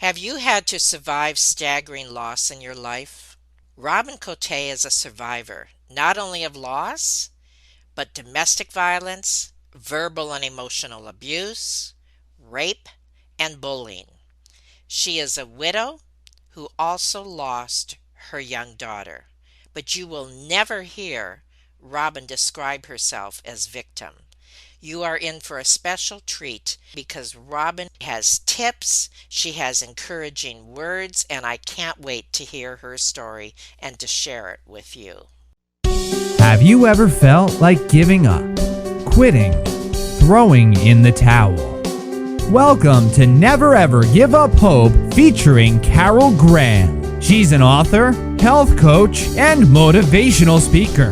Have you had to survive staggering loss in your life? Robin Cote is a survivor, not only of loss, but domestic violence, verbal and emotional abuse, rape, and bullying. She is a widow who also lost her young daughter. But you will never hear Robin describe herself as victim. You are in for a special treat because Robin has tips, she has encouraging words, and I can't wait to hear her story and to share it with you. Have you ever felt like giving up, quitting, throwing in the towel? Welcome to Never Ever Give Up Hope featuring Carol Graham. She's an author, health coach, and motivational speaker.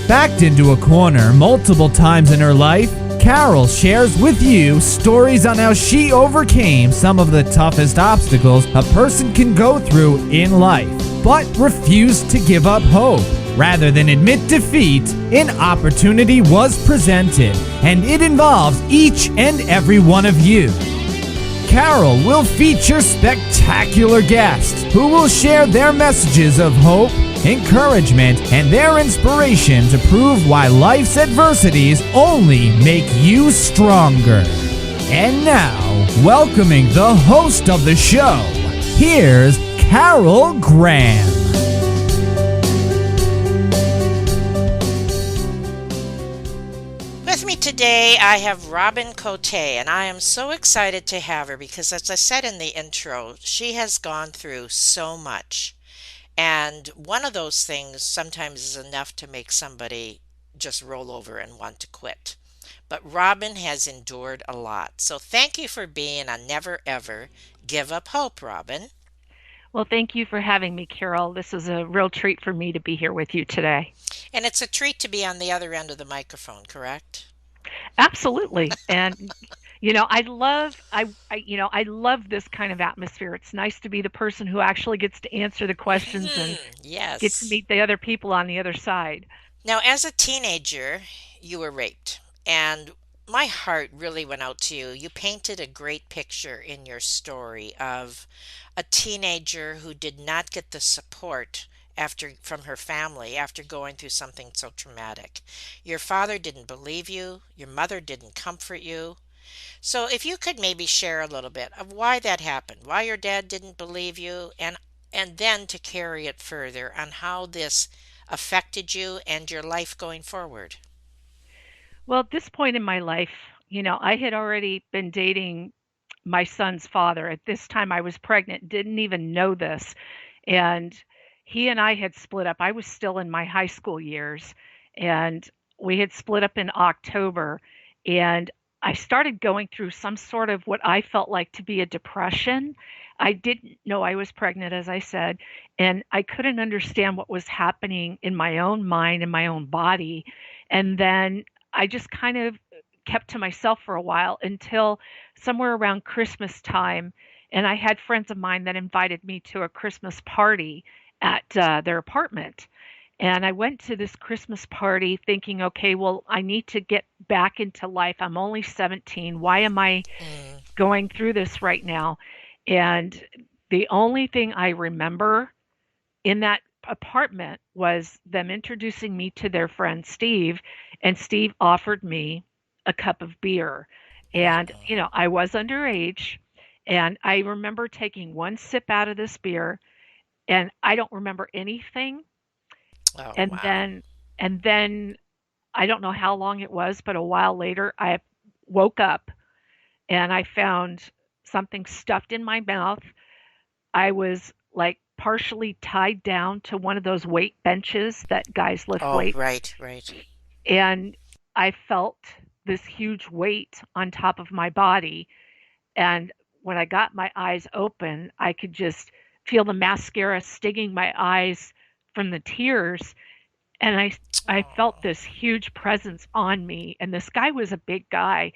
Backed into a corner multiple times in her life, Carol shares with you stories on how she overcame some of the toughest obstacles a person can go through in life, but refused to give up hope. Rather than admit defeat, an opportunity was presented, and it involves each and every one of you. Carol will feature spectacular guests who will share their messages of hope, encouragement, and their inspiration to prove why life's adversities only make you stronger. And now, welcoming the host of the show, here's Carol Graham. With me today, I have Robin Cote, and I am so excited to have her because, as I said in the intro, she has gone through so much. And one of those things sometimes is enough to make somebody just roll over and want to quit. But Robin has endured a lot. So thank you for being a never ever give up hope, Robin. Well, thank you for having me, Carol. This is a real treat for me to be here with you today. And it's a treat to be on the other end of the microphone, correct? Absolutely. And I love this kind of atmosphere. It's nice to be the person who actually gets to answer the questions and get to Yes. meet the other people on the other side. Now, as a teenager, you were raped, and my heart really went out to you. You painted a great picture in your story of a teenager who did not get the support after from her family after going through something so traumatic. Your father didn't believe you, your mother didn't comfort you. So if you could maybe share a little bit of why that happened, why your dad didn't believe you, and then to carry it further on how this affected you and your life going forward. Well, at this point in my life, I had already been dating my son's father. At this time, I was pregnant, didn't even know this. And he and I had split up. I was still in my high school years, and we had split up in October. And I started going through some sort of what I felt like to be a depression. I didn't know I was pregnant, as I said, and I couldn't understand what was happening in my own mind and my own body. And then I just kind of kept to myself for a while until somewhere around Christmas time. And I had friends of mine that invited me to a Christmas party at their apartment. And I went to this Christmas party thinking, okay, well, I need to get back into life. I'm only 17. Why am I Mm, going through this right now? And the only thing I remember in that apartment was them introducing me to their friend Steve, and Steve offered me a cup of beer. And, uh-oh. I was underage, and I remember taking one sip out of this beer, and I don't remember anything. Oh, And wow. then, and then I don't know how long it was, but a while later, I woke up and I found something stuffed in my mouth. I was like partially tied down to one of those weight benches that guys lift Oh, weights. right, right. And I felt this huge weight on top of my body. And when I got my eyes open, I could just feel the mascara stinging my eyes from the tears. And I felt Oh, this huge presence on me. And this guy was a big guy.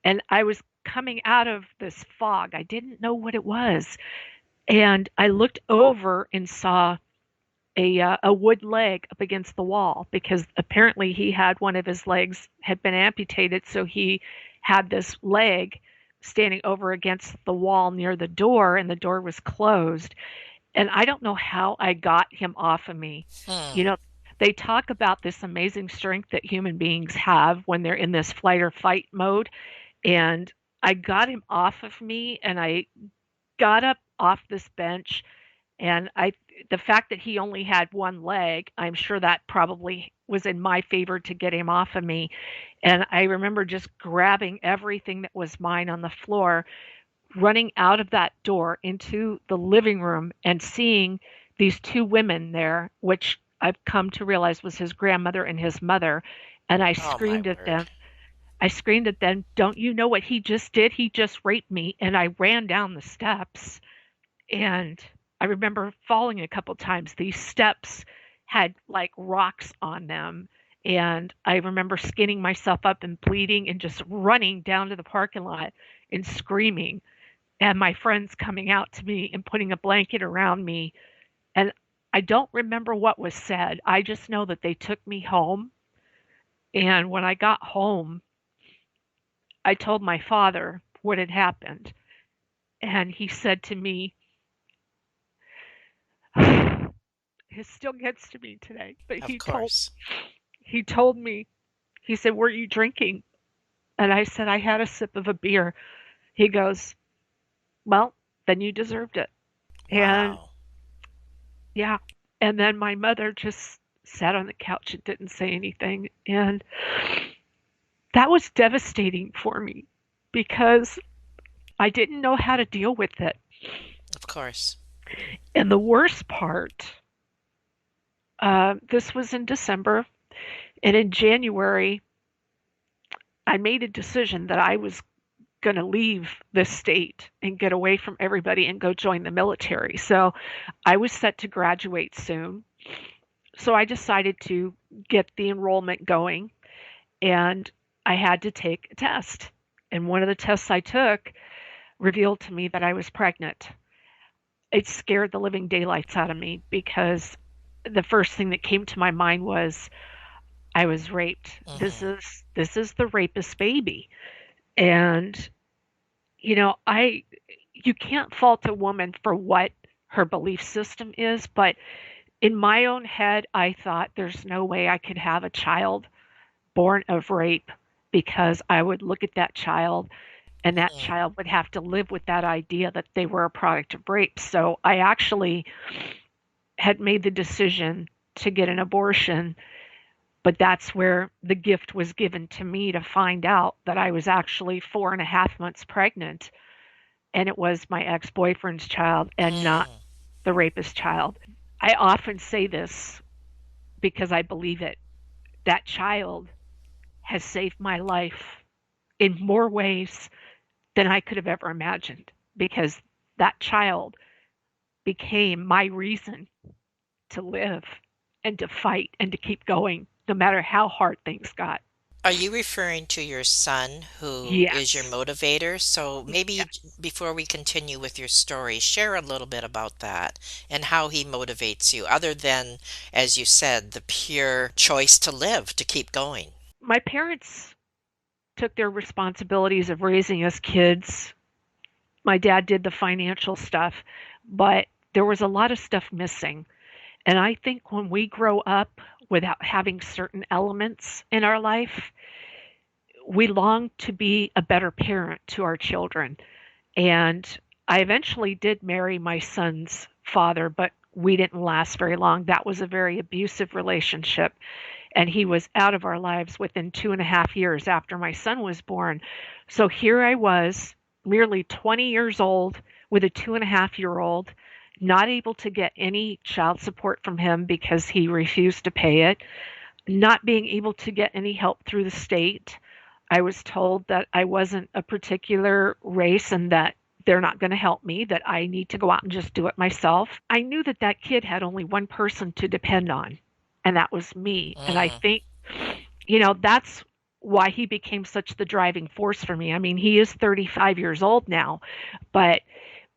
And I was coming out of this fog. I didn't know what it was. And I looked over and saw a wood leg up against the wall because apparently he had one of his legs had been amputated, so he had this leg standing over against the wall near the door, and the door was closed. And I don't know how I got him off of me. You Hmm. know, they talk about this amazing strength that human beings have when they're in this flight or fight mode. And I got him off of me, and I got up off this bench, and the fact that he only had one leg, I'm sure that probably was in my favor to get him off of me. And I remember just grabbing everything that was mine on the floor, running out of that door into the living room and seeing these two women there, which I've come to realize was his grandmother and his mother. And I Oh my screamed at word. them. I screamed at them, "Don't you know what he just did? He just raped me." And I ran down the steps, and I remember falling a couple times. These steps had like rocks on them. And I remember skinning myself up and bleeding and just running down to the parking lot and screaming, and my friends coming out to me and putting a blanket around me. And I don't remember what was said. I just know that they took me home. And when I got home, I told my father what had happened. And he said to me, it still gets to me today, but Of course. he told me, he said, "Were you drinking?" And I said, "I had a sip of a beer." He goes, "Well, then you deserved it." And Wow. yeah. And then my mother just sat on the couch and didn't say anything. And that was devastating for me because I didn't know how to deal with it. Of course. And the worst part, this was in December, and in January, I made a decision that I was going to leave this state and get away from everybody and go join the military. So I was set to graduate soon. So I decided to get the enrollment going, and I had to take a test. And one of the tests I took revealed to me that I was pregnant. It scared the living daylights out of me because the first thing that came to my mind was I was raped. This Hmm. is this is the rapist baby. And I you can't fault a woman for what her belief system is, but in my own head I thought there's no way I could have a child born of rape, because I would look at that child and that Hmm. child would have to live with that idea that they were a product of rape. So I actually had made the decision to get an abortion, but that's where the gift was given to me to find out that I was actually 4.5 months pregnant, and it was my ex boyfriend's child and not Hmm. the rapist child. I often say this because I believe it. That child has saved my life in more ways than I could have ever imagined, because that child became my reason to live and to fight and to keep going no matter how hard things got. Are you referring to your son who is your Yes. motivator? So Yeah. maybe before we continue with your story, share a little bit about that and how he motivates you, other than, as you said, the pure choice to live, to keep going. My parents took their responsibilities of raising us kids. My dad did the financial stuff, but there was a lot of stuff missing. And I think when we grow up without having certain elements in our life, we long to be a better parent to our children. And I eventually did marry my son's father, but we didn't last very long. That was a very abusive relationship. And he was out of our lives within 2.5 years after my son was born. So here I was, merely 20 years old, with a 2.5-year-old, not able to get any child support from him because he refused to pay it, not being able to get any help through the state. I was told that I wasn't a particular race and that they're not going to help me, that I need to go out and just do it myself. I knew that that kid had only one person to depend on, and that was me. And I Hmm. think, that's why he became such the driving force for me. I mean, he is 35 years old now, but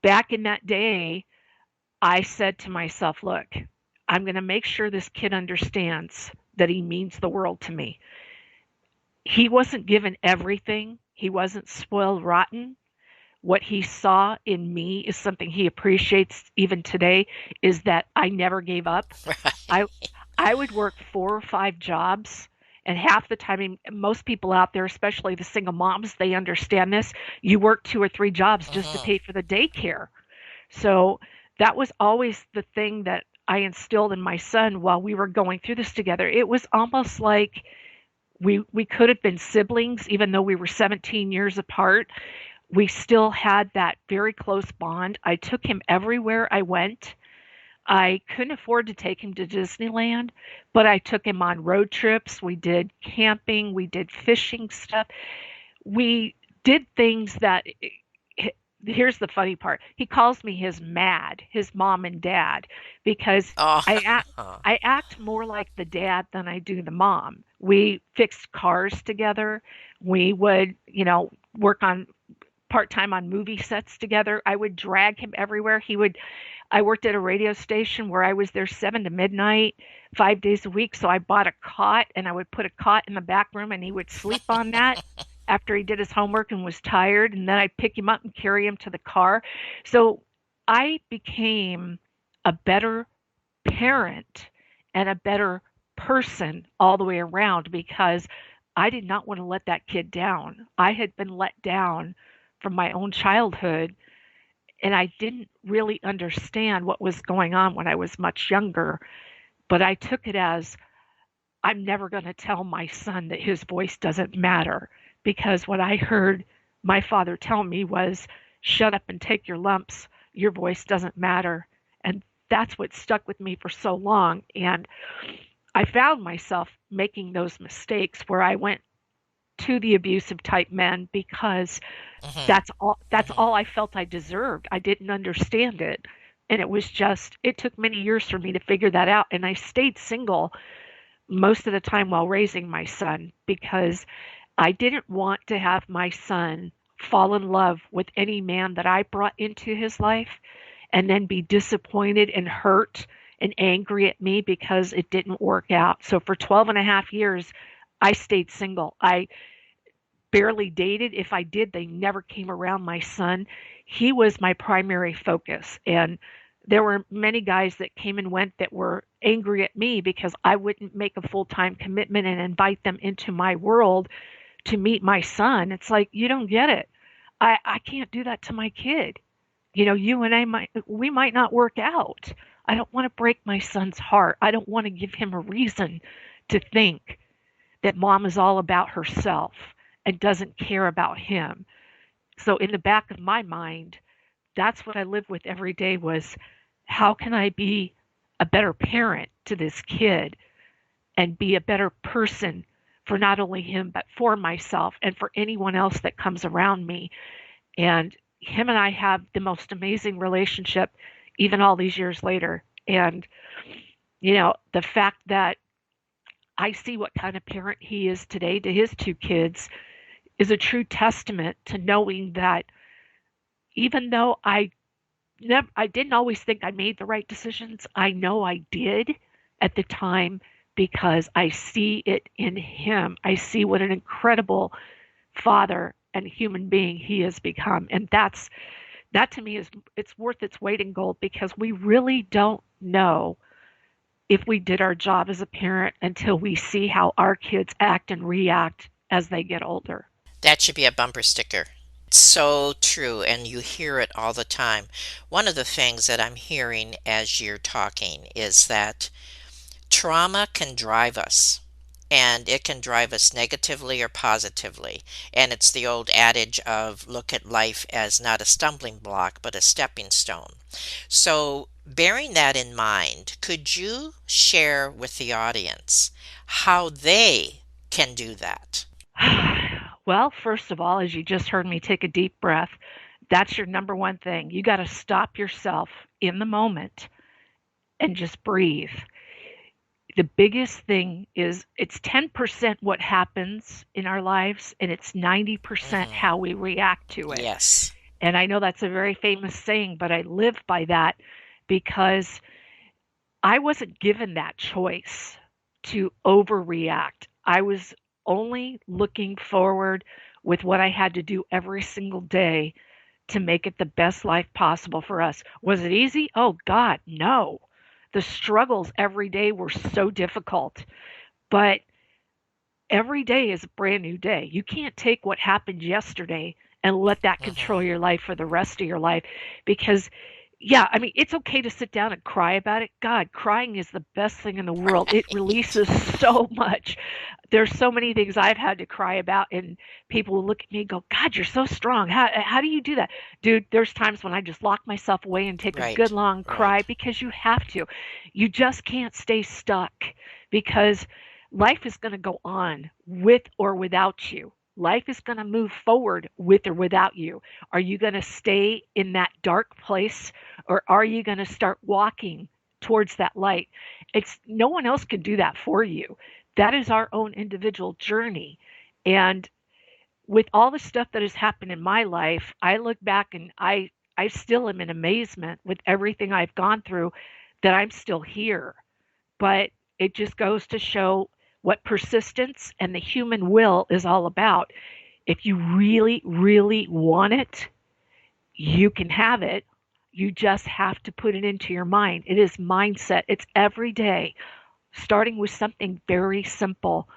back in that day, I said to myself, look, I'm going to make sure this kid understands that he means the world to me. He wasn't given everything, he wasn't spoiled rotten, what he saw in me is something he appreciates even today, is that I never gave up. I I would work 4 or 5 jobs, and half the time, most people out there, especially the single moms, they understand this. You work 2 or 3 jobs just to Hmm. pay for the daycare. So that was always the thing that I instilled in my son while we were going through this together. It was almost like we could have been siblings, even though we were 17 years apart. We still had that very close bond. I took him everywhere I went. I couldn't afford to take him to Disneyland, but I took him on road trips. We did camping, we did fishing stuff. We did things that, here's the funny part. He calls me his mom and dad, because Oh, I act more like the dad than I do the mom. We fixed cars together. We would, work on part-time on movie sets together. I would drag him everywhere. I worked at a radio station where I was there 7 to midnight, 5 days a week. So I bought a cot, and I would put a cot in the back room, and he would sleep on that after he did his homework and was tired. And then I'd pick him up and carry him to the car. So I became a better parent and a better person all the way around, because I did not want to let that kid down. I had been let down from my own childhood, and I didn't really understand what was going on when I was much younger. But I took it as, I'm never going to tell my son that his voice doesn't matter, because what I heard my father tell me was, shut up and take your lumps. Your voice doesn't matter. And that's what stuck with me for so long. And I found myself making those mistakes where I went to the abusive type men, because hmm, that's all hmm. I felt I deserved. I didn't understand it. And it took many years for me to figure that out. And I stayed single most of the time while raising my son, because I didn't want to have my son fall in love with any man that I brought into his life and then be disappointed and hurt and angry at me because it didn't work out. So for 12 and a half years, I stayed single. I barely dated. If I did, they never came around my son. He was my primary focus. And there were many guys that came and went that were angry at me because I wouldn't make a full time commitment and invite them into my world to meet my son. It's like, you don't get it. I can't do that to my kid. You and we might not work out. I don't want to break my son's heart. I don't want to give him a reason to think that mom is all about herself and doesn't care about him. So in the back of my mind, that's what I lived with every day was, how can I be a better parent to this kid and be a better person for not only him but for myself and for anyone else that comes around me. And him and I have the most amazing relationship even all these years later. And the fact that I see what kind of parent he is today to his 2 kids is a true testament to knowing that, even though I didn't always think I made the right decisions, I know I did at the time, because I see it in him. I see what an incredible father and human being he has become. And that to me is, it's worth its weight in gold, because we really don't know if we did our job as a parent until we see how our kids act and react as they get older. That should be a bumper sticker. It's so true, and you hear it all the time. One of the things that I'm hearing as you're talking is that trauma can drive us, and it can drive us negatively or positively. And it's the old adage of look at life as not a stumbling block, but a stepping stone. So, bearing that in mind, could you share with the audience how they can do that? Well, first of all, as you just heard me take a deep breath, that's your number one thing. You got to stop yourself in the moment and just breathe. The biggest thing is, it's 10% what happens in our lives, and it's 90% Hmm. how we react to it. Yes. And I know that's a very famous saying, but I live by that, because I wasn't given that choice to overreact. I was only looking forward with what I had to do every single day to make it the best life possible for us. Was it easy? Oh, God, no. The struggles every day were so difficult, but every day is a brand new day. You can't take what happened yesterday and let that control Hmm. your life for the rest of your life because yeah, I mean, it's okay to sit down and cry about it. God, crying is the best thing in the world. It Right. releases so much. There's so many things I've had to cry about, and people will look at me and go, God, you're so strong. How do you do that? Dude, there's times when I just lock myself away and take a good Right. long cry Right. because you have to. You just can't stay stuck because life is going to go on with or without you. Life is going to move forward with or without you. Are you going to stay in that dark place or are you going to start walking towards that light? It's no one else can do that for you. That is our own individual journey. And with all the stuff that has happened in my life, I look back and I still am in amazement with everything I've gone through that I'm still here. But it just goes to show what persistence and the human will is all about. If you really, really want it, you can have it. You just have to put it into your mind. It is mindset. It's every day, starting with something very simple.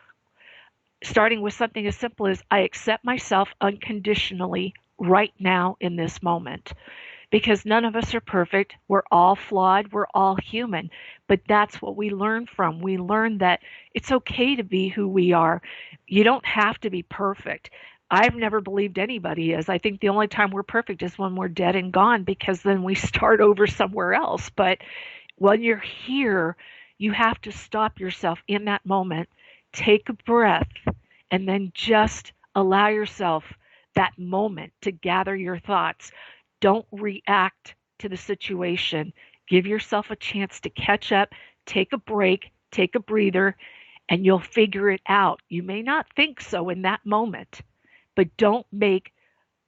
Starting with something as simple as I accept myself unconditionally right now in this moment because none of us are perfect. We're all flawed. We're all human. But that's what we learn from. We learn that it's okay to be who we are. You don't have to be perfect. I've never believed anybody is. I think the only time we're perfect is when we're dead and gone because then we start over somewhere else. But when you're here, you have to stop yourself in that moment, take a breath, and then just allow yourself that moment to gather your thoughts. Don't react to the situation. Give yourself a chance to catch up, take a break, take a breather, and you'll figure it out. You may not think so in that moment, but don't make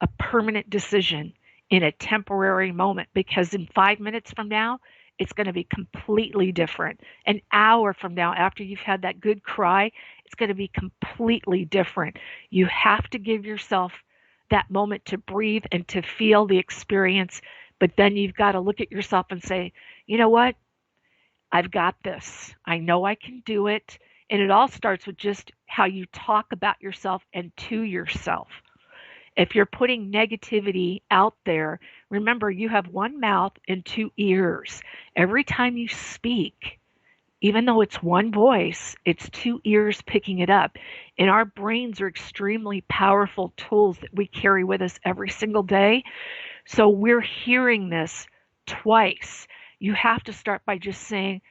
a permanent decision in a temporary moment because in 5 minutes from now, it's going to be completely different. An hour from now, after you've had that good cry, it's going to be completely different. You have to give yourself that moment to breathe and to feel the experience. But then you've got to look at yourself and say, you know what? I've got this. I know I can do it. And it all starts with just how you talk about yourself and to yourself. If you're putting negativity out there, remember you have one mouth and two ears. Every time you speak, even though it's one voice, it's two ears picking it up. And our brains are extremely powerful tools that we carry with us every single day. So we're hearing this twice. You have to start by just saying,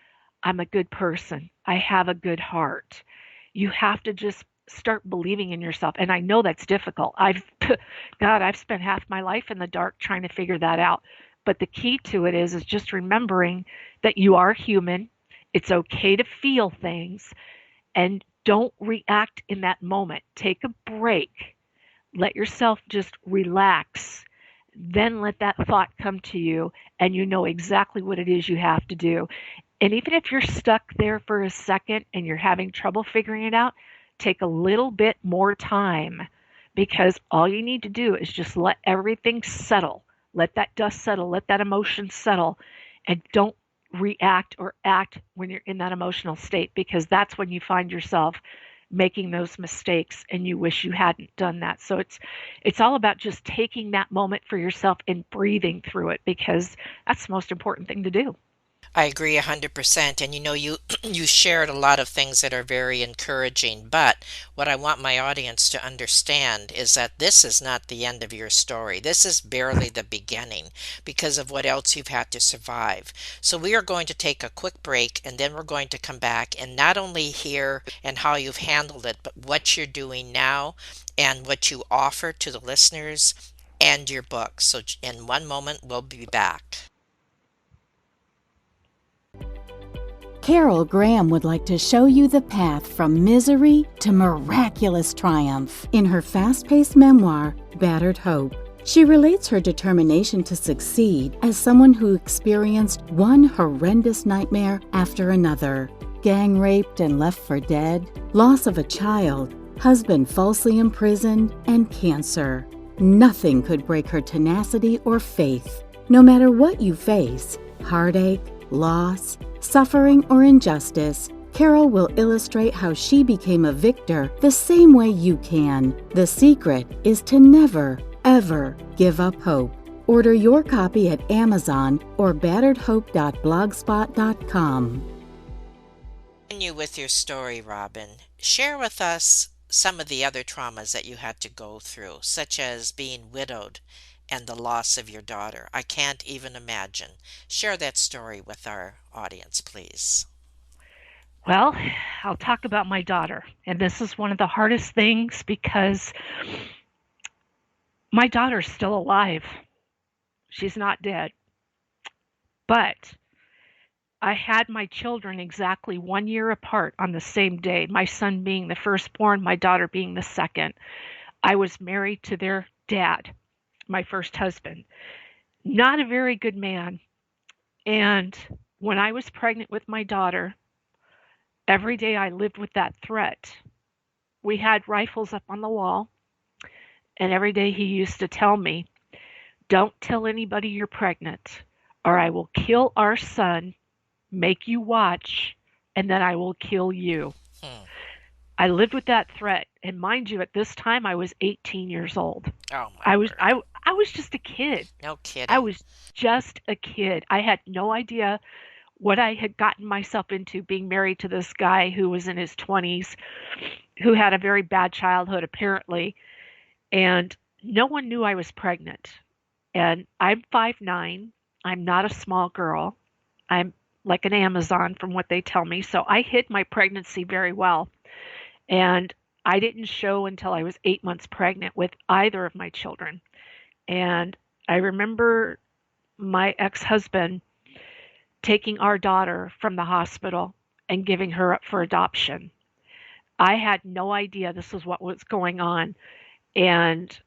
I'm a good person. I have a good heart. You have to just start believing in yourself. And I know that's difficult. God, I've spent half my life in the dark trying to figure that out. But the key to it is just remembering that you are human. It's okay to feel things and don't react in that moment. Take a break. Let yourself just relax. Then let that thought come to you and you know exactly what it is you have to do. And even if you're stuck there for a second and you're having trouble figuring it out, take a little bit more time because all you need to do is just let everything settle. Let that dust settle, let that emotion settle, and don't react or act when you're in that emotional state because that's when you find yourself making those mistakes and you wish you hadn't done that. So it's all about just taking that moment for yourself and breathing through it because that's the most important thing to do. I agree 100%. And you you shared a lot of things that are very encouraging. But what I want my audience to understand is that this is not the end of your story. This is barely the beginning because of what else you've had to survive. So we are going to take a quick break and then we're going to come back and not only hear and how you've handled it, but what you're doing now and what you offer to the listeners and your book. So in one moment, we'll be back. Carol Graham would like to show you the path from misery to miraculous triumph. In her fast-paced memoir, Battered Hope, she relates her determination to succeed as someone who experienced one horrendous nightmare after another. Gang raped and left for dead, loss of a child, husband falsely imprisoned, and cancer. Nothing could break her tenacity or faith. No matter what you face, heartache, loss, suffering, or injustice, Carol will illustrate how she became a victor the same way you can. The secret is to never, ever give up hope. Order your copy at Amazon or batteredhope.blogspot.com. Continue with your story, Robin. Share with us some of the other traumas that you had to go through, such as being widowed and the loss of your daughter. I can't even imagine. Share that story with our audience, please. Well, I'll talk about my daughter. And this is one of the hardest things because my daughter's still alive. She's not dead. But I had my children exactly 1 year apart on the same day, my son being the firstborn, my daughter being the second. I was married to their dad, my first husband. Not a very good man. And when I was pregnant with my daughter, every day I lived with that threat. We had rifles up on the wall, and every day he used to tell me, "Don't tell anybody you're pregnant, or I will kill our son, make you watch, and then I will kill you." Hmm. I lived with that threat, and mind you, at this time I was 18 years old. Oh my I was word. I I was just a kid. No I kidding. was just a kid. I had no idea what I had gotten myself into being married to this guy who was in his 20s, who had a very bad childhood apparently, and no one knew I was pregnant. And I'm 5'9". I'm not a small girl. I'm like an Amazon from what they tell me. So I hid my pregnancy very well. And I didn't show until I was 8 months pregnant with either of my children. And I remember my ex husband taking our daughter from the hospital and giving her up for adoption. I had no idea this was what was going on. And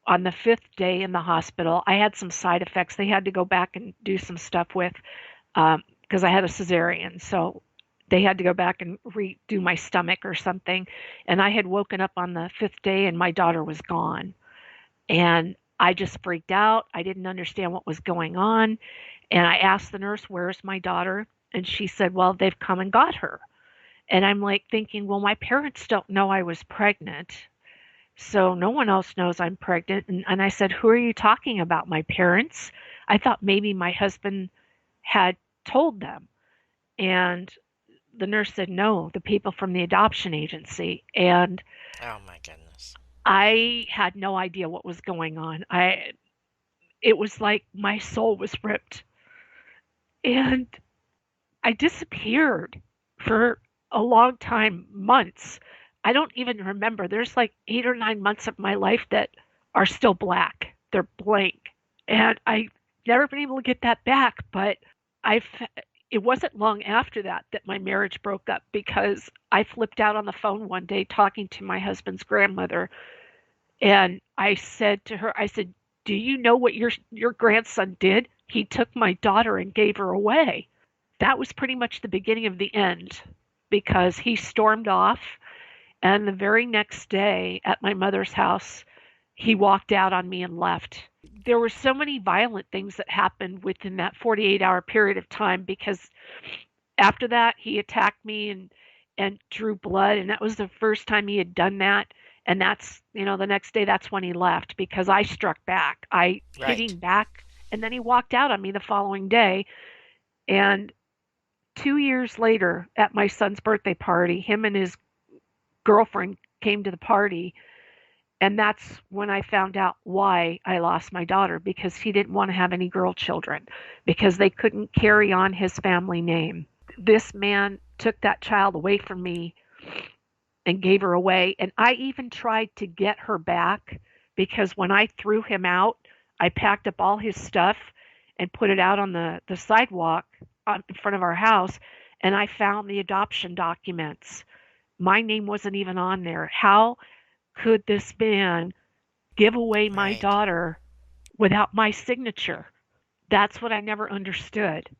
on the fifth day in the hospital, I had some side effects. They had to go back and do some stuff with because I had a cesarean. So they had to go back and redo my stomach or something. And I had woken up on the fifth day and my daughter was gone. And I just freaked out. I didn't understand what was going on. And I asked the nurse, "Where's my daughter?" And she said, "Well, they've come and got her." And I'm like thinking, well, my parents don't know I was pregnant. So no one else knows I'm pregnant. And I said, "Who are you talking about? My parents?" I thought maybe my husband had told them. And the nurse said, "No, the people from the adoption agency." And Oh my goodness. I had no idea what was going on. It was like my soul was ripped. And I disappeared for a long time, months. I don't even remember. There's like 8 or 9 months of my life that are still black. They're blank. And I've never been able to get that back. But I've, it wasn't long after that that my marriage broke up because I flipped out on the phone one day talking to my husband's grandmother. And I said to her, I said, "Do you know what your grandson did? He took my daughter and gave her away." That was pretty much the beginning of the end because he stormed off. And the very next day at my mother's house, he walked out on me and left. There were so many violent things that happened within that 48-hour period of time because after that, he attacked me and drew blood. And that was the first time he had done that. And that's, the next day, that's when he left because I struck back. I hit Right. him back. And then he walked out on me the following day. And 2 years later, at my son's birthday party, him and his girlfriend came to the party. And that's when I found out why I lost my daughter because he didn't want to have any girl children because they couldn't carry on his family name. This man took that child away from me and gave her away. And I even tried to get her back because when I threw him out, I packed up all his stuff and put it out on the sidewalk in front of our house. And I found the adoption documents. My name wasn't even on there. How could this man give away my Right. daughter without my signature? That's what I never understood.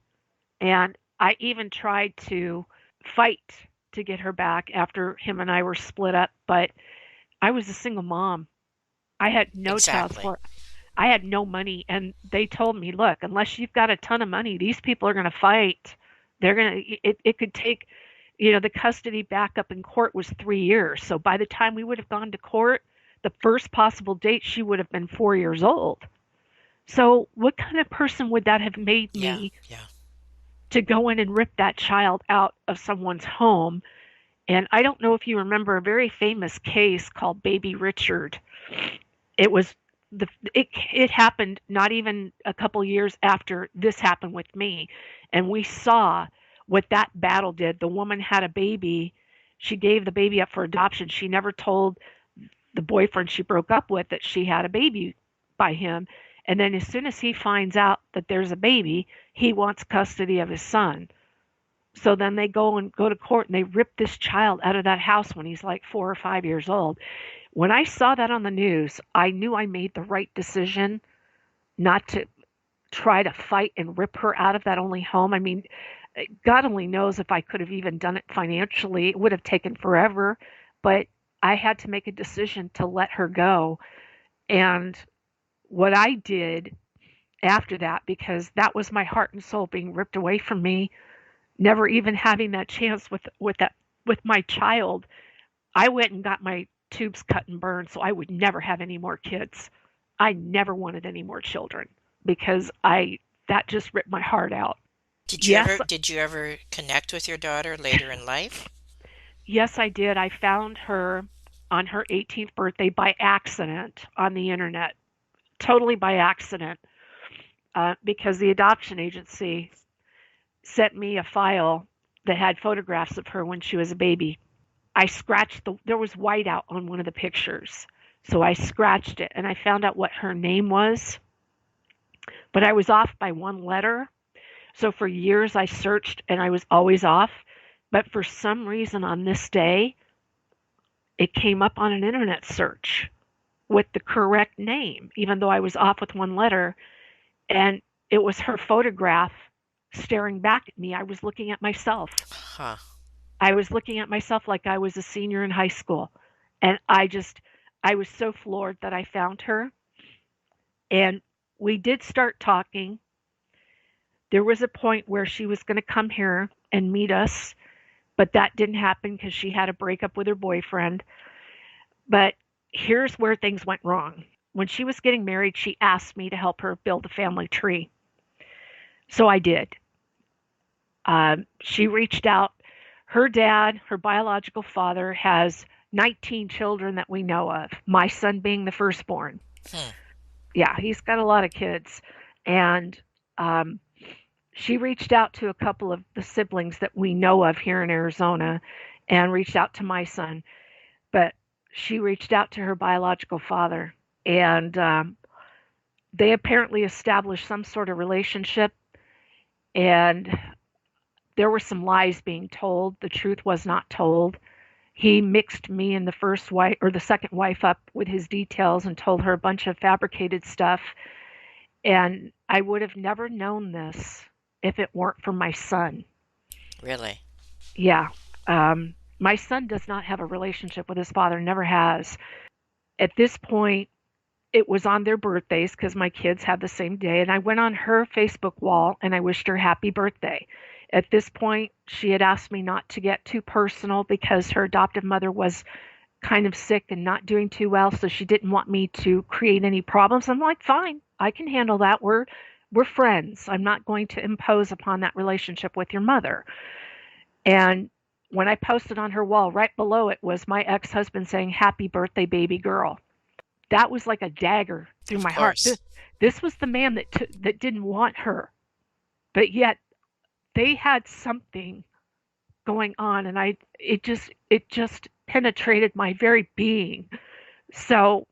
And I even tried to fight to get her back after him and I were split up, but I was a single mom I had no child Exactly. support. I had no money, and they told me, look, unless you've got a ton of money, these people are going to fight. They're going to, it could take, the custody back up in court was 3 years. So by the time we would have gone to court, the first possible date, she would have been 4 years old. So what kind of person would that have made Yeah, me yeah. to go in and rip that child out of someone's home? And I don't know if you remember a very famous case called Baby Richard. It was the it happened not even a couple years after this happened with me, and we saw what that battle did. The woman had a baby. She gave the baby up for adoption. She never told the boyfriend she broke up with that she had a baby by him. And then as soon as he finds out that there's a baby, he wants custody of his son. So then they go to court and they rip this child out of that house when he's like 4 or 5 years old. When I saw that on the news, I knew I made the right decision not to try to fight and rip her out of that only home. I mean, God only knows if I could have even done it financially. It would have taken forever, but I had to make a decision to let her go. And what I did after that, because that was my heart and soul being ripped away from me, never even having that chance with my child, I went and got my tubes cut and burned so I would never have any more kids. I never wanted any more children because I that just ripped my heart out. Yes, Did you ever connect with your daughter later in life? yes I did. I found her on her 18th birthday by accident on the internet. Totally by accident. Because the adoption agency sent me a file that had photographs of her when she was a baby. There was whiteout on one of the pictures. So I scratched it and I found out what her name was, but I was off by one letter. So for years I searched and I was always off. But for some reason on this day, it came up on an internet search with the correct name, even though I was off with one letter. And it was her photograph staring back at me. I was looking at myself. Huh. I was looking at myself like I was a senior in high school. And I was so floored that I found her. And we did start talking. There was a point where she was going to come here and meet us, but that didn't happen because she had a breakup with her boyfriend. But here's where things went wrong. When she was getting married, she asked me to help her build a family tree. So I did. She reached out. Her dad, her biological father, has 19 children that we know of, my son being the firstborn. Hmm. Yeah, he's got a lot of kids. And um, she reached out to a couple of the siblings that we know of here in Arizona and reached out to my son. But she reached out to her biological father. And they apparently established some sort of relationship. And there were some lies being told. The truth was not told. He mixed me and the first wife or the second wife up with his details and told her a bunch of fabricated stuff. And I would have never known this if it weren't for my son. Really? Yeah. My son does not have a relationship with his father, never has. At this point, it was on their birthdays because my kids had the same day. And I went on her Facebook wall and I wished her happy birthday. At this point, she had asked me not to get too personal because her adoptive mother was kind of sick and not doing too well. So she didn't want me to create any problems. I'm like, fine, I can handle that. We're friends. I'm not going to impose upon that relationship with your mother. And when I posted on her wall, right below it was my ex-husband saying, happy birthday, baby girl. That was like a dagger through Of my heart. course. This was the man that didn't want her, but yet they had something going on, and it just penetrated my very being. So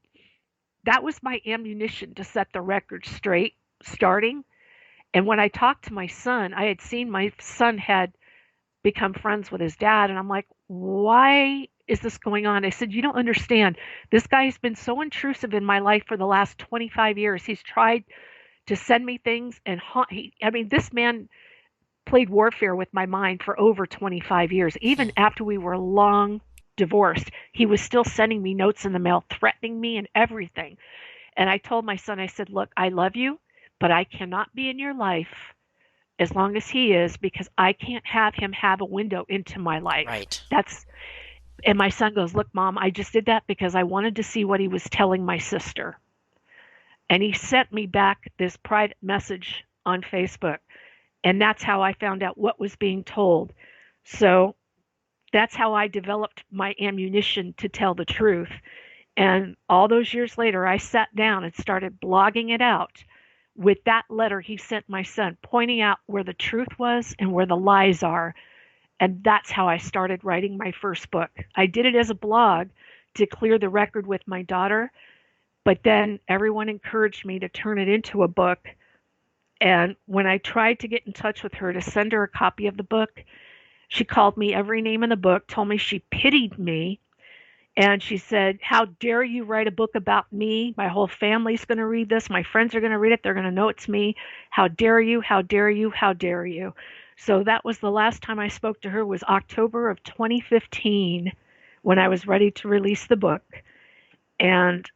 that was my ammunition to set the record straight, starting. And when I talked to my son, I had seen my son had become friends with his dad, and I'm like, why is this going on? I said, you don't understand. This guy has been so intrusive in my life for the last 25 years. He's tried to send me things and I mean, this man played warfare with my mind for over 25 years, Hmm. even after we were long. divorced, he was still sending me notes in the mail, threatening me and everything. And I told my son, I said, look, I love you, but I cannot be in your life as long as he is, because I can't have him have a window into my life. Right. That's, and my son goes, look, Mom, I just did that because I wanted to see what he was telling my sister. And he sent me back this private message on Facebook. And that's how I found out what was being told. So that's how I developed my ammunition to tell the truth. And all those years later, I sat down and started blogging it out with that letter he sent my son, pointing out where the truth was and where the lies are. And that's how I started writing my first book. I did it as a blog to clear the record with my daughter, but then everyone encouraged me to turn it into a book. And when I tried to get in touch with her to send her a copy of the book, she called me every name in the book, told me she pitied me. And she said, how dare you write a book about me? My whole family's going to read this. My friends are going to read it. They're going to know it's me. How dare you? How dare you? How dare you? So that was the last time I spoke to her, was October of 2015, when I was ready to release the book. And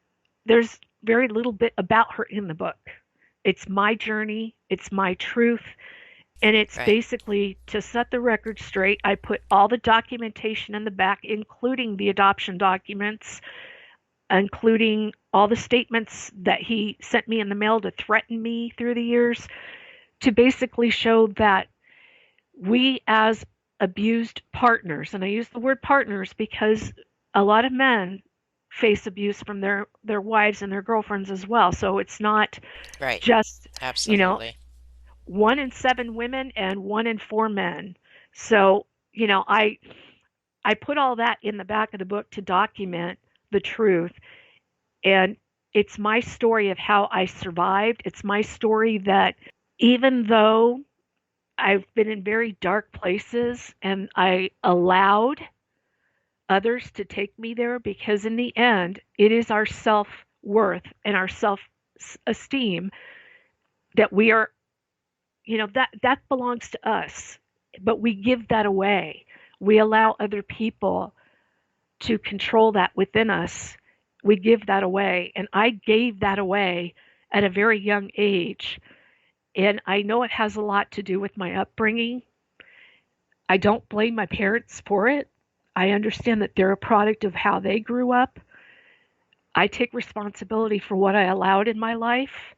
there's very little bit about her in the book. It's my journey. It's my truth. And it's Right. basically to set the record straight. I put all the documentation in the back, including the adoption documents, including all the statements that he sent me in the mail to threaten me through the years, to basically show that we as abused partners, and I use the word partners because a lot of men face abuse from their wives and their girlfriends as well. So it's not Right. just, you know, Absolutely. 1 in 7 women and 1 in 4 men. So, I put all that in the back of the book to document the truth. And it's my story of how I survived. It's my story that even though I've been in very dark places and I allowed others to take me there, because in the end, it is our self worth and our self esteem that we are, that belongs to us, but we give that away. We allow other people to control that within us. We give that away. And I gave that away at a very young age. And I know it has a lot to do with my upbringing. I don't blame my parents for it. I understand that they're a product of how they grew up. I take responsibility for what I allowed in my life.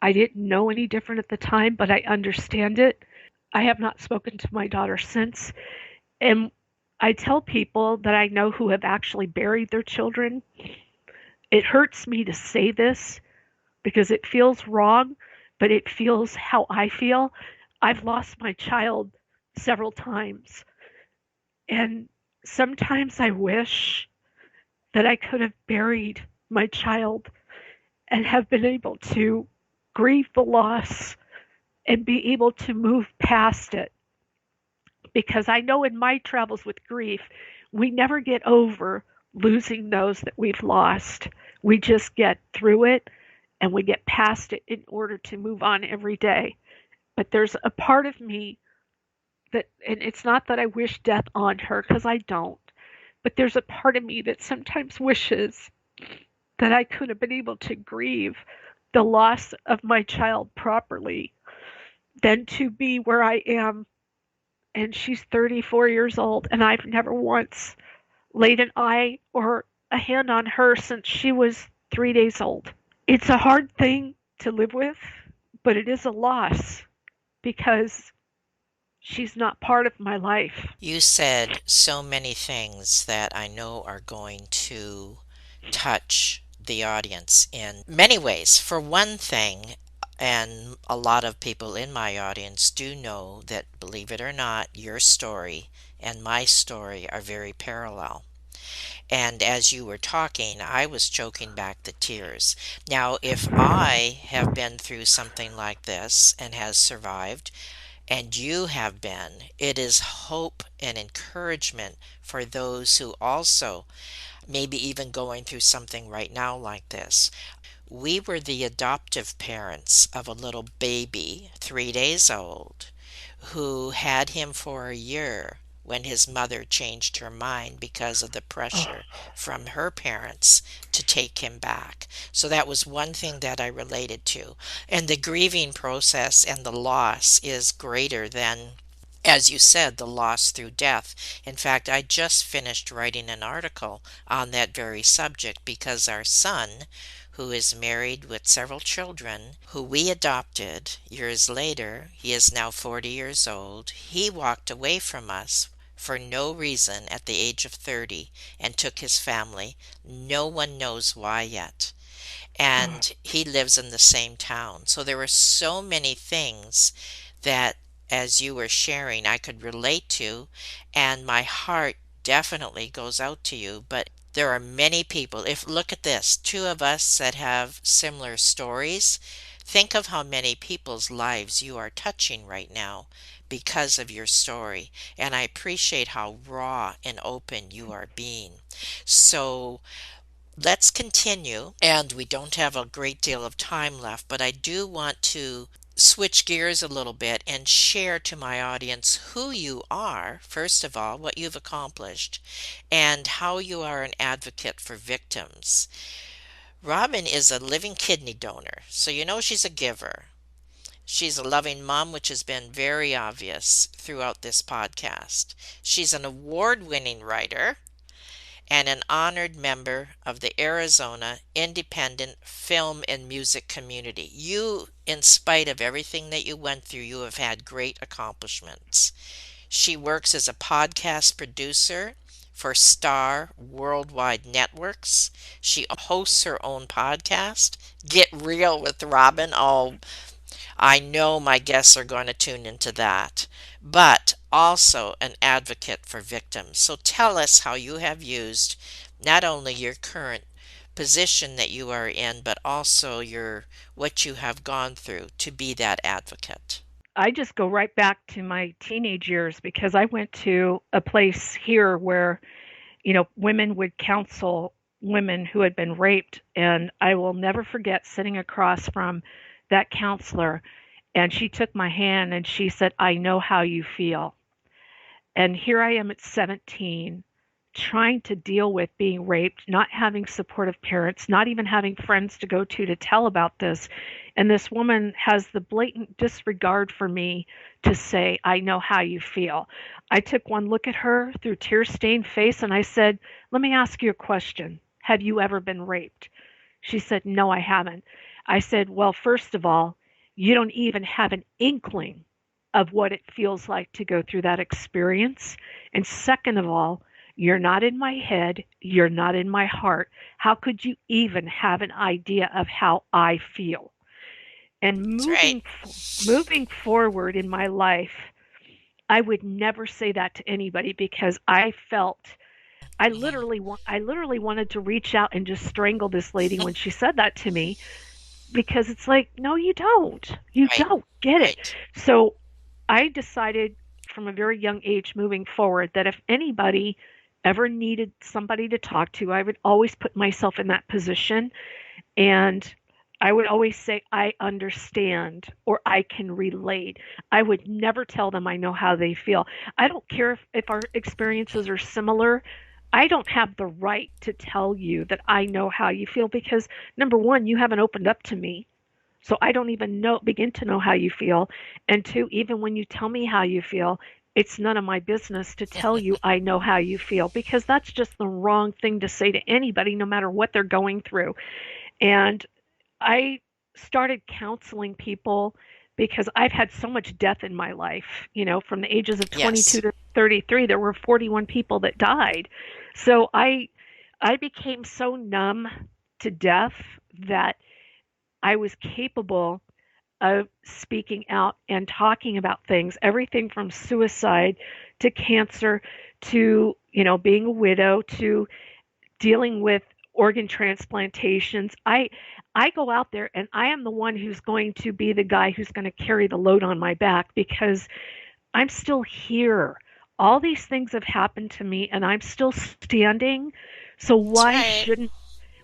I didn't know any different at the time, but I understand it. I have not spoken to my daughter since. And I tell people that I know who have actually buried their children. It hurts me to say this because it feels wrong, but it feels how I feel. I've lost my child several times. And sometimes I wish that I could have buried my child and have been able to grieve the loss and be able to move past it. Because I know in my travels with grief, we never get over losing those that we've lost. We just get through it and we get past it in order to move on every day. But there's a part of me that, and it's not that I wish death on her, because I don't, but there's a part of me that sometimes wishes that I could have been able to grieve the loss of my child properly than to be where I am. And she's 34 years old, and I've never once laid an eye or a hand on her since she was 3 days old. It's a hard thing to live with, but it is a loss because she's not part of my life. You said so many things that I know are going to touch the audience in many ways. For one thing, and a lot of people in my audience do know that, believe it or not, your story and my story are very parallel. And as you were talking, I was choking back the tears. Now, if I have been through something like this and has survived, and you have been, it is hope and encouragement for those who also maybe even going through something right now like this. We were the adoptive parents of a little baby, 3 days old, who had him for a year when his mother changed her mind because of the Oh, pressure from her parents to take him back. So that was one thing that I related to. And the grieving process and the loss is greater than, as you said, the loss through death. In fact, I just finished writing an article on that very subject because our son, who is married with several children, who we adopted years later, he is now 40 years old, he walked away from us for no reason at the age of 30 and took his family. No one knows why yet. oh. And he lives in the same town. So there were so many things that, as you were sharing, I could relate to, and my heart definitely goes out to you. But there are many people. If look at this, two of us that have similar stories, think of how many people's lives you are touching right now because of your story. And I appreciate how raw and open you are being. So let's continue. And we don't have a great deal of time left, but I do want to switch gears a little bit and share to my audience who you are, first of all, what you've accomplished, and how you are an advocate for victims. Robin is a living kidney donor, so you know she's a giver. She's a loving mom, which has been very obvious throughout this podcast. She's an award winning writer and an honored member of the Arizona independent film and music community. You, in spite of everything that you went through, you have had great accomplishments. She works as a podcast producer for Star Worldwide Networks. She hosts her own podcast, Get Real with Robin. Oh, I know my guests are going to tune into that, but also an advocate for victims. So tell us how you have used not only your current position that you are in, but also your what you have gone through to be that advocate. I just go right back to my teenage years because I went to a place here where, women would counsel women who had been raped. And I will never forget sitting across from that counselor. And she took my hand and she said, I know how you feel. And here I am at 17, trying to deal with being raped, not having supportive parents, not even having friends to go to tell about this. And this woman has the blatant disregard for me to say, I know how you feel. I took one look at her through tear stained face and I said, let me ask you a question. Have you ever been raped? She said, no, I haven't. I said, well, first of all, you don't even have an inkling of what it feels like to go through that experience. And second of all, you're not in my head, you're not in my heart. How could you even have an idea of how I feel? And That's right. moving forward in my life, I would never say that to anybody because I felt Mhm. I literally wanted to reach out and just strangle this lady when she said that to me because it's like, no, you don't. You Right, don't get it. right. So I decided from a very young age moving forward that if anybody ever needed somebody to talk to, I would always put myself in that position and I would always say, I understand or I can relate. I would never tell them I know how they feel. I don't care if our experiences are similar. I don't have the right to tell you that I know how you feel because, number one, you haven't opened up to me. So I don't even begin to know how you feel. And two, even when you tell me how you feel, it's none of my business to tell you I know how you feel because that's just the wrong thing to say to anybody, no matter what they're going through. And I started counseling people because I've had so much death in my life. From the ages of 22 Yes. to 33, there were 41 people that died. So I became so numb to death that I was capable of speaking out and talking about things, everything from suicide to cancer to, being a widow to dealing with organ transplantations. I go out there and I am the one who's going to be the guy who's going to carry the load on my back because I'm still here. All these things have happened to me and I'm still standing. So That's right.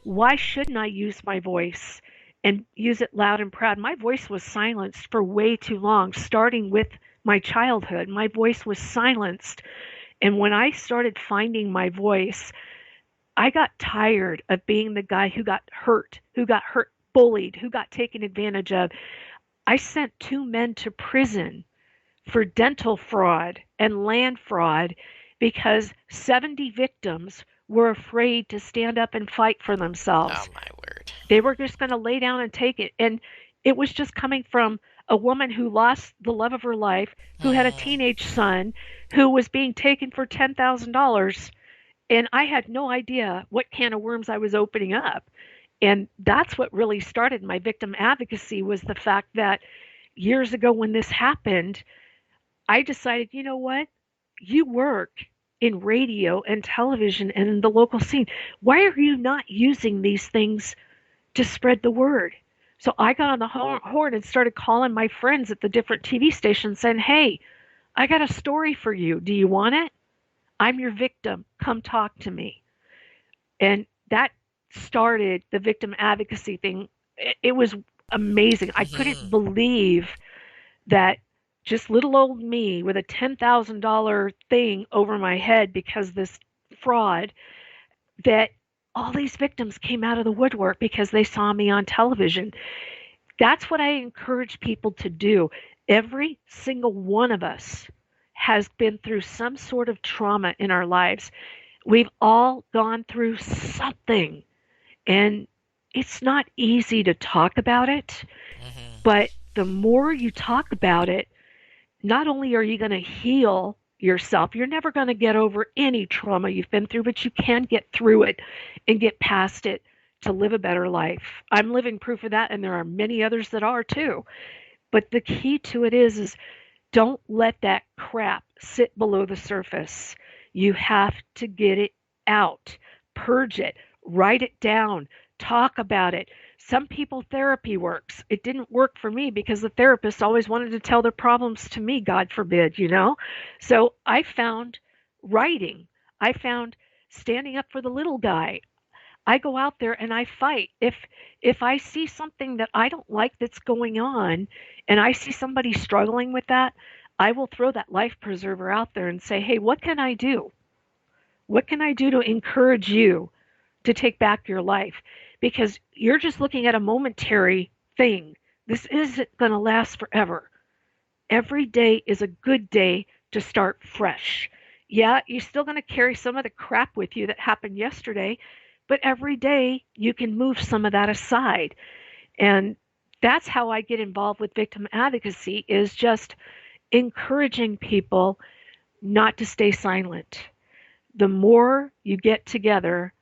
why shouldn't I use my voice and use it loud and proud? My voice was silenced for way too long, starting with my childhood. My voice was silenced And when I started finding my voice, I got tired of being the guy who got hurt, bullied, who got taken advantage of. I sent two men to prison for dental fraud and land fraud because 70 victims were afraid to stand up and fight for Oh themselves. my word. They were just going to lay down and take it. And it was just coming from a woman who lost the love of her life, who had a Mm, teenage son, who was being taken for $10,000. And I had no idea what can of worms I was opening up. And that's what really started my victim advocacy, was the fact that years ago when this happened, I decided, you know what? You work in radio and television and in the local scene. Why are you not using these things to spread the word? So I got on the horn and started calling my friends at the different TV stations saying, hey, I got a story for you. Do you want it? I'm your victim. Come talk to me. And that started the victim advocacy thing. It was amazing. I couldn't mhm, believe that just little old me with a $10,000 thing over my head because this fraud, that all these victims came out of the woodwork because they saw me on television. That's what I encourage people to do. Every single one of us has been through some sort of trauma in our lives. We've all gone through something, and it's not easy to talk about it, mhm, but the more you talk about it, not only are you going to heal yourself, you're never going to get over any trauma you've been through, but you can get through it and get past it to live a better life. I'm living proof of that, and there are many others that are too. But the key to it is don't let that crap sit below the surface. You have to get it out, purge it, write it down, talk about it. Some people therapy works. It didn't work for me because the therapist always wanted to tell their problems to me, God forbid. So I found writing. I found standing up for the little guy. I go out there and I fight. If I see something that I don't like that's going on and I see somebody struggling with that, I will throw that life preserver out there and say, "Hey, what can I do? What can I do to encourage you to take back your life?" Because you're just looking at a momentary thing. This isn't going to last forever. Every day is a good day to start fresh. Yeah, you're still going to carry some of the crap with you that happened yesterday, but every day you can move some of that aside. And that's how I get involved with victim advocacy, is just encouraging people not to stay silent. The more you get together,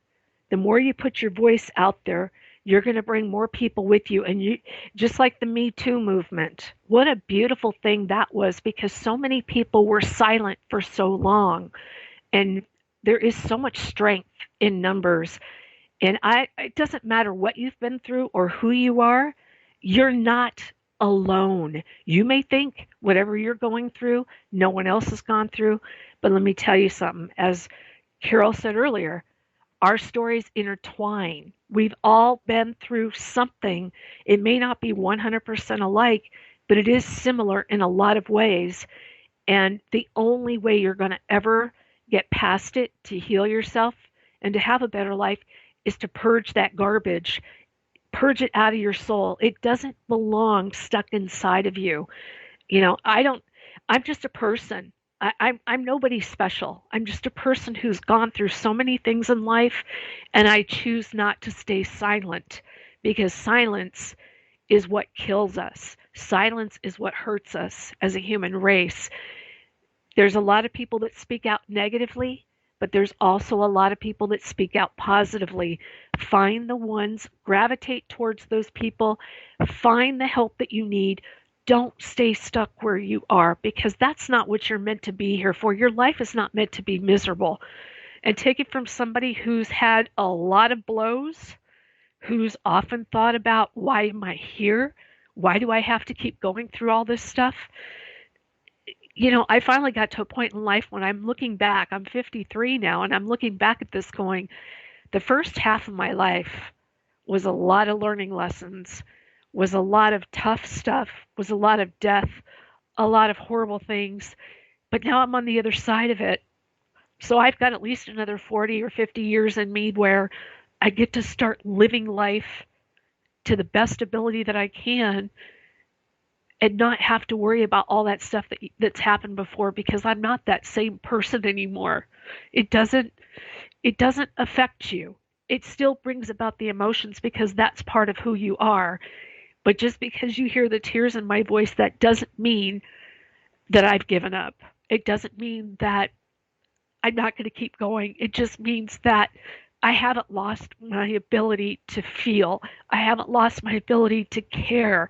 the more you put your voice out there, you're going to bring more people with you. And you, just like the Me Too movement, what a beautiful thing that was, because so many people were silent for so long. And there is so much strength in numbers. And it doesn't matter what you've been through or who you are, you're not alone. You may think whatever you're going through, no one else has gone through. But let me tell you something. As Carol said earlier, our stories intertwine. We've all been through something. It may not be 100% alike, but it is similar in a lot of ways. And the only way you're going to ever get past it, to heal yourself and to have a better life, is to purge that garbage, purge it out of your soul. It doesn't belong stuck inside of you. I don't, I'm just a person. I'm nobody special. I'm just a person who's gone through so many things in life, and I choose not to stay silent, because silence is what kills us. Silence is what hurts us as a human race. There's a lot of people that speak out negatively, but there's also a lot of people that speak out positively. Find the ones, gravitate towards those people, find the help that you need. Don't stay stuck where you are, because that's not what you're meant to be here for. Your life is not meant to be miserable. And take it from somebody who's had a lot of blows, who's often thought about, why am I here? Why do I have to keep going through all this stuff? I finally got to a point in life when I'm looking back. I'm 53 now, and I'm looking back at this going, the first half of my life was a lot of learning lessons, was a lot of tough stuff, was a lot of death, a lot of horrible things. But now I'm on the other side of it. So I've got at least another 40 or 50 years in me where I get to start living life to the best ability that I can and not have to worry about all that stuff that's happened before, because I'm not that same person anymore. It doesn't it doesn't affect you. It still brings about the emotions because that's part of who you are. But just because you hear the tears in my voice, that doesn't mean that I've given up. It doesn't mean that I'm not going to keep going. It just means that I haven't lost my ability to feel. I haven't lost my ability to care.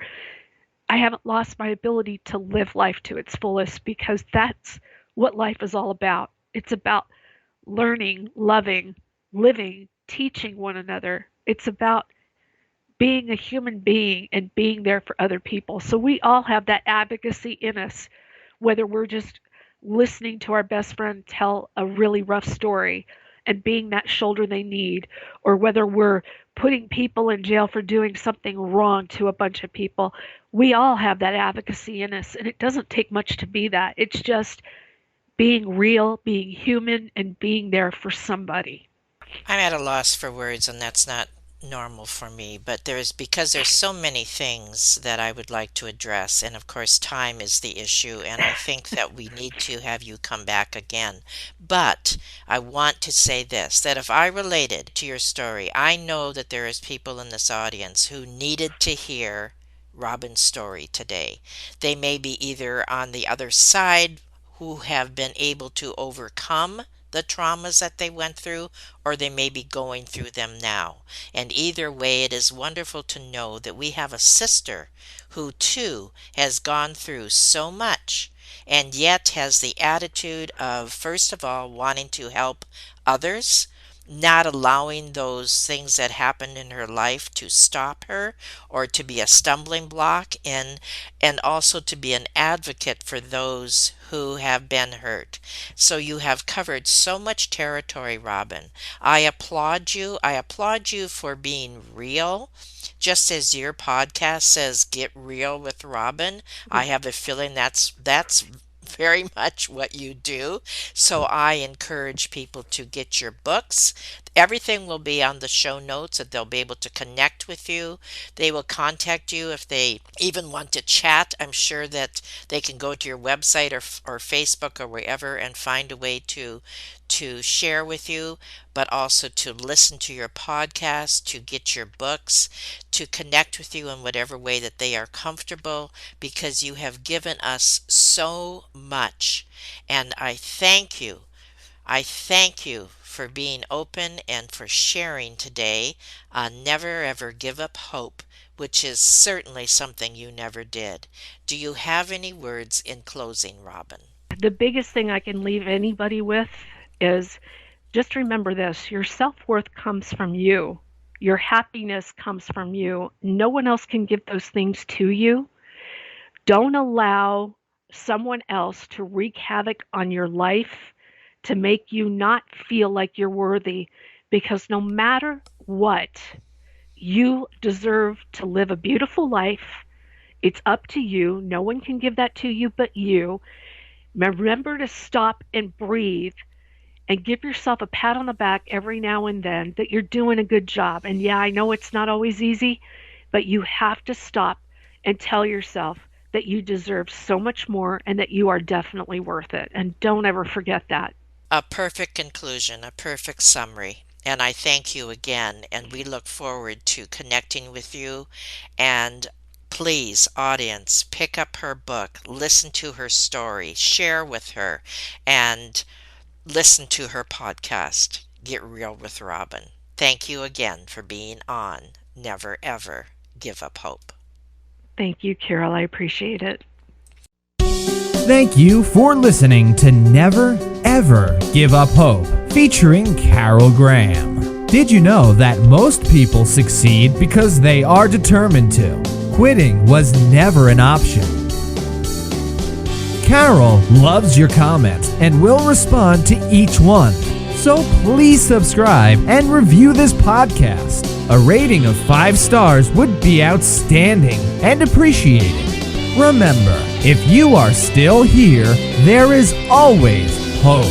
I haven't lost my ability to live life to its fullest, because that's what life is all about. It's about learning, loving, living, teaching one another. It's about being a human being and being there for other people. So we all have that advocacy in us, whether we're just listening to our best friend tell a really rough story and being that shoulder they need, or whether we're putting people in jail for doing something wrong to a bunch of people. We all have that advocacy in us, and it doesn't take much to be that. It's just being real, being human, and being there for somebody. I'm at a loss for words, and that's not normal for me, but because there's so many things that I would like to address, and of course time is the issue, and I think that we need to have you come back again. But I want to say this, that if I related to your story, I know that there is people in this audience who needed to hear Robin's story today. They may be either on the other side, who have been able to overcome the traumas that they went through, or they may be going through them now. And either way, it is wonderful to know that we have a sister who too has gone through so much and yet has the attitude of, first of all, wanting to help others, not allowing those things that happened in her life to stop her or to be a stumbling block, and also to be an advocate for those who have been hurt. So you have covered so much territory, Robin. I applaud you. I applaud you for being real. Just as your podcast says, get real with Robin, I have a feeling that's very much what you do. So I encourage people to get your books. Everything will be on the show notes, and they'll be able to connect with you. They will contact you if they even want to chat. I'm sure that they can go to your website or Facebook or wherever and find a way to share with you, but also to listen to your podcast, to get your books, to connect with you in whatever way that they are comfortable, because you have given us so much. And I thank you. I thank you for being open and for sharing today. Never ever give up hope, which is certainly something you never did. Do you have any words in closing, Robin? The biggest thing I can leave anybody with is just remember this: your self worth comes from you, your happiness comes from you. No one else can give those things to you. Don't allow someone else to wreak havoc on your life to make you not feel like you're worthy, because no matter what, you deserve to live a beautiful life. It's up to you. No one can give that to you but you. Remember to stop and breathe and give yourself a pat on the back every now and then that you're doing a good job. And yeah, I know it's not always easy, but you have to stop and tell yourself that you deserve so much more and that you are definitely worth it. And don't ever forget that. A perfect conclusion, a perfect summary. And I thank you again, and we look forward to connecting with you. And please, audience, pick up her book, listen to her story, share with her, and listen to her podcast, Get Real with Robin. Thank you again for being on Never Ever Give Up Hope. Thank you, Carol. I appreciate it. Thank you for listening to Never Ever Give Up Hope, featuring Carol Graham. Did you know that most people succeed because they are determined to? Quitting was never an option. Carol loves your comments and will respond to each one. So please subscribe and review this podcast. A rating of 5 stars would be outstanding and appreciated. Remember, if you are still here, there is always hope.